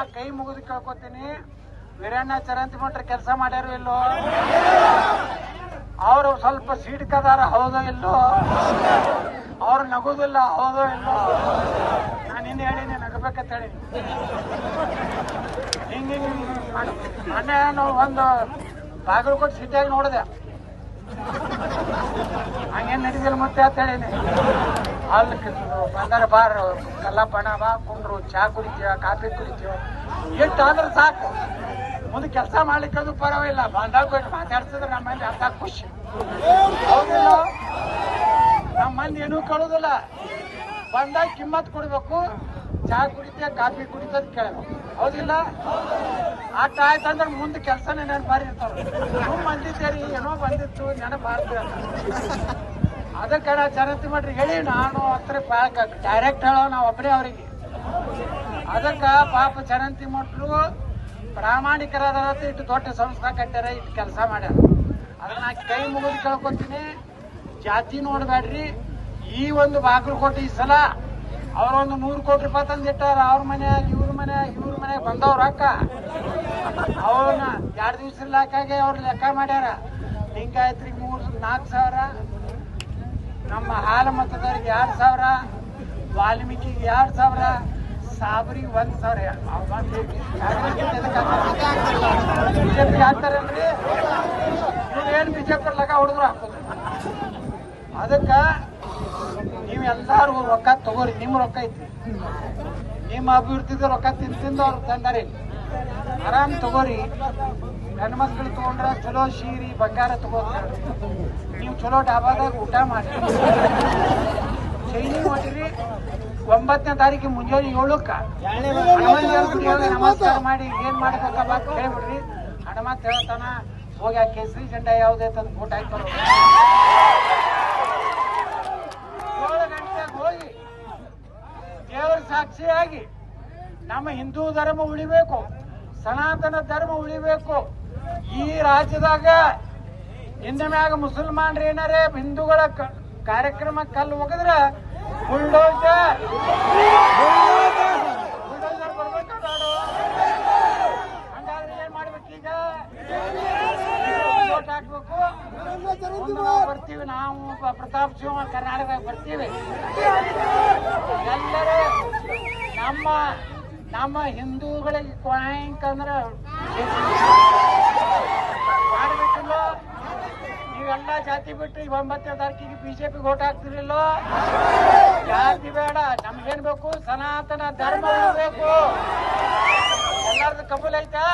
ನಾ ಕೈ ಮುಗಿದು ಕೇಳ್ಕೊತೀನಿ, ವೀರಣ್ಣ ಚರಂತಿಮಠ್ರ ಕೆಲಸ ಮಾಡ್ಯಾರು ಇಲ್ಲೋ? ಅವರು ಸ್ವಲ್ಪ ಸೀಡ್ಕದಾರ ಹೌದೋ ಇಲ್ಲೋ? ಅವ್ರು ನಗುದಿಲ್ಲ ಹೌದೋ ಇಲ್ಲೋ? ನಾನು ಹಿಂದೆ ಹೇಳಿನಿ ನಗಬೇಕಂತ ಹೇಳಿ. ಹಿಂಗೆ ಮೊನ್ನೆ ನಾವು ಒಂದು ಬಾಗಲಕೋಟೆ ಸಿಟಿಯಾಗಿ ನೋಡಿದೆ, ಹಂಗೇನು ನಡೀದಿಲ್ಲ ಮತ್ತೆ ಅಂತ ಹೇಳಿನಿ. ಅಲ್ಲಿ ಬಂದಾರ ಬಾರ್ ಕಲ್ಲಪ್ಪಣ ಬಾ ಕುಂಡ್ರು, ಚಾ ಕುಡಿತೀವ, ಕಾಫಿ ಕುಡಿತೀವ, ಎಷ್ಟು ಅಂದ್ರೆ ಸಾಕು. ಮುಂದೆ ಕೆಲಸ ಮಾಡ್ಲಿಕ್ಕೆ ಅದು ಪರವಾಗಿಲ್ಲ, ಬಂದಾಗ ಬಿಟ್ಟು ಮಾತಾಡ್ಸಿದ್ರೆ ನಮ್ಮ ಮಂದಿ ಅರ್ಧ ಖುಷಿ. ಹೌದಿಲ್ಲ? ನಮ್ಮ ಮಂದಿ ಏನೂ ಕೇಳೋದಿಲ್ಲ, ಬಂದಾಗ ಕಿಮ್ಮತ್ ಕೊಡ್ಬೇಕು, ಚಾ ಕುಡಿತೀಯ ಕಾಫಿ ಕುಡಿತದ ಕೇಳಬೇಕು. ಹೌದಿಲ್ಲ? ಆಟ ಆಯ್ತಂದ್ರೆ ಮುಂದೆ ಕೆಲಸನೇ ನೆನಪಾರಿ ಇರ್ತಾವೆ. ನೀವು ಬಂದಿದ್ದೀರಿ, ಏನೋ ಬಂದಿತ್ತು ನೆನಪಾರ್ತೀರ. ಅದಕ್ಕೆ ನಾ ಚರಂತಿಮಠ್ರಿಗೆ ಹೇಳಿ, ನಾನು ಹತ್ರ ಡೈರೆಕ್ಟ್ ಹೇಳೋ ನಾವು ಒಬ್ಬರೇ ಅವರಿಗೆ. ಅದಕ್ಕೆ ಪಾಪ ಚರಂತಿಮಠ್ರು ಪ್ರಾಮಾಣಿಕರಾದ ಇಟ್ಟು ದೊಡ್ಡ ಸಂಸ್ಥೆ ಕಟ್ಟಾರ, ಇಟ್ಟು ಕೆಲಸ ಮಾಡ್ಯಾರ. ಅದನ್ನ ನಾ ಕೈ ಮುಗಿದು ಕೇಳ್ಕೊತೀನಿ, ಜಾತಿ ನೋಡ್ಬೇಡ್ರಿ. ಈ ಒಂದು ಬಾಗಲಕೋಟೆ ಈ ಸಲ ಅವ್ರೊಂದು 100 ಕೋಟಿ ರೂಪಾಯಿ ತಂದಿಟ್ಟಾರ. ಅವ್ರ ಮನ್ಯಾಗ ಇವ್ರ ಮನ್ಯಾಗ ಬಂದವ್ರ ಅಕ್ಕ ಅವ್ರನ್ನ 2 ದಿವಸ ಇರ್ಲಾಕಾಗೆ ಅವ್ರ ಲೆಕ್ಕ ಮಾಡ್ಯಾರ. ಲಿಂಗಾಯತ್ರಿಗೆ 4,000, ನಮ್ಮ ಹಾಲ ಮತದವ್ರಿಗೆ 2,000, ವಾಲ್ಮೀಕಿಗೆ 2,000, ಸಾಬ್ರಿಗೆ 1,000. ಬಿಜೆಪಿಗೆ ಹಾಕ್ತಾರಲ್ರಿ, ಇವ್ರೇನು ಬಿಜೆಪಿ ಲೆಕ್ಕ ಹೊಡೆದ್ರು ಹಾಕೋದು. ಅದಕ್ಕ ನೀವೆಲ್ಲರೂ ರೊಕ್ಕ ತಗೋರಿ, ನಿಮ್ಮ ರೊಕ್ಕ ಐತಿ, ನಿಮ್ಮ ಅಭಿವೃದ್ಧಿದ ರೊಕ್ಕ ತಿಂದು ಅವ್ರು ತಂದಾರೆ. ಆರಾಮ್ ತಗೋರಿ. ಹೆಣ್ಮಕ್ಳು ತಗೊಂಡ್ರ ಚಲೋ ಸೀರೆ ಬಂಗಾರ ತಗೋತಾರೆ. ನೀವು ಚಲೋ ಡಾಬಾದಾಗ ಊಟ ಮಾಡಿ ಚೈನಿ ಹೊಡಿರಿ. 9ನೇ ತಾರೀಕು ಮುಂಜಾನೆ 7ಕ್ಕೆ ನಮಸ್ಕಾರ ಮಾಡಿ ಏನ್ ಮಾಡ್ಬೇಕಪ್ಪ ಅಂತ ಹೇಳ್ಬಿಡ್ರಿ. ಹನುಮಂತ ಹೇಳ್ತಾನ, ಹೋಗಿ ಆ ಕೇಸರಿ ಜೆಂಡಾ ಯಾವುದೇ ತಂದು ಫೋಟೋ ಹಾಕಿ 7 ಗಂಟೆಗೆ ಹೋಗಿ ದೇವರ ಸಾಕ್ಷಿಯಾಗಿ ನಮ್ಮ ಹಿಂದೂ ಧರ್ಮ ಉಳಿಬೇಕು, ಸನಾತನ ಧರ್ಮ ಉಳಿಬೇಕು. ಈ ರಾಜ್ಯದಾಗ ಹಿಂದೆ ಮ್ಯಾಗ ಮುಸಲ್ಮಾನ್ರು ಏನಾರೇ ಹಿಂದೂಗಳ ಕಾರ್ಯಕ್ರಮ ಕಲ್ಲು ಒಗದ್ರ ಬುಲ್ಡೋಜರ್ ಬರ್ಬೇಕಾದ್ರು. ಹಂಗಾದ್ರೆ ಏನ್ ಮಾಡ್ಬೇಕೀಗ? ವೋಟ್ ಹಾಕ್ಬೇಕು. ಬರ್ತೀವಿ ನಾವು, ಪ್ರತಾಪ್ ಸಿಂಹ ಕರ್ನಾಟಕ ಬರ್ತೀವಿ. ಎಲ್ಲರೂ ನಮ್ಮ ಹಿಂದೂಗಳಿಗೆ ಕ್ವಾಂಕ್ ಅಂದ್ರೆ ಮಾಡ್ಬೇಕಿಲ್ಲ. ನೀವೆಲ್ಲ ಜಾತಿ ಬಿಟ್ಟು 9ನೇ ತಾರೀಕಿಗೆ ಬಿಜೆಪಿಗೆ ವೋಟ್ ಹಾಕ್ತಿರಲಿಲ್ಲೋ? ಜಾತಿ ಬೇಡ, ನಮ್ಗೇನ್ ಬೇಕು? ಸನಾತನ ಧರ್ಮ ಬೇಕು. ಎಲ್ಲಾರ್ದು ಕಬೂಲ್ ಐತಾ?